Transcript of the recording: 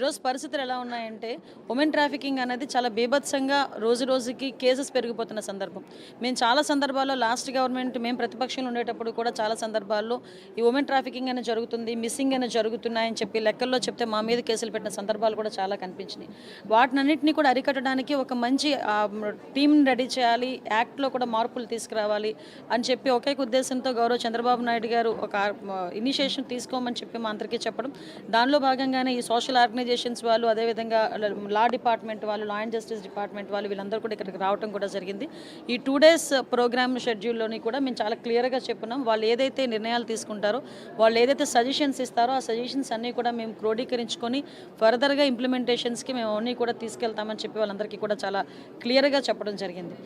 ఈరోజు పరిస్థితులు ఎలా ఉన్నాయంటే ఉమెన్ ట్రాఫికింగ్ అనేది చాలా బీభత్సంగా రోజు రోజుకి కేసెస్ పెరిగిపోతున్న సందర్భం. మేము చాలా సందర్భాల్లో లాస్ట్ గవర్నమెంట్ మేము ప్రతిపక్షంలో ఉండేటప్పుడు కూడా చాలా సందర్భాల్లో ఈ ఉమెన్ ట్రాఫికింగ్ అనేది జరుగుతుంది, మిస్సింగ్ అనేది జరుగుతున్నాయని చెప్పి లెక్కల్లో చెప్తే మా మీద కేసులు పెట్టిన సందర్భాలు కూడా చాలా కనిపించినాయి. వాటినన్నింటినీ కూడా అరికట్టడానికి ఒక మంచి టీంని రెడీ చేయాలి, యాక్ట్లో కూడా మార్పులు తీసుకురావాలి అని చెప్పి ఒకే ఉద్దేశంతో గౌరవ చంద్రబాబు నాయుడు గారు ఒక ఇనిషియేషన్ తీసుకోమని చెప్పి మా అందరికీ చెప్పడం, దానిలో భాగంగానే ఈ సోషల్ ఆర్గనైజేషన్స్ వాళ్ళు, అదేవిధంగా లా డిపార్ట్మెంట్ వాళ్ళు, లా అండ్ జస్టిస్ డిపార్ట్మెంట్ వాళ్ళు వీళ్ళందరూ కూడా ఇక్కడికి రావడం కూడా జరిగింది. ఈ 2 days ప్రోగ్రామ్ షెడ్యూల్లోని కూడా మేము చాలా క్లియర్గా చెప్పున్నాం. వాళ్ళు ఏదైతే నిర్ణయాలు తీసుకుంటారో, వాళ్ళు ఏదైతే సజెషన్స్ ఇస్తారో ఆ సజెషన్స్ అన్నీ కూడా మేము క్రోడీకరించుకొని ఫర్దర్గా ఇంప్లిమెంటేషన్స్కి మేము అన్నీ కూడా తీసుకెళ్తామని చెప్పి వాళ్ళందరికీ కూడా చాలా క్లియర్గా చెప్పడం జరిగింది.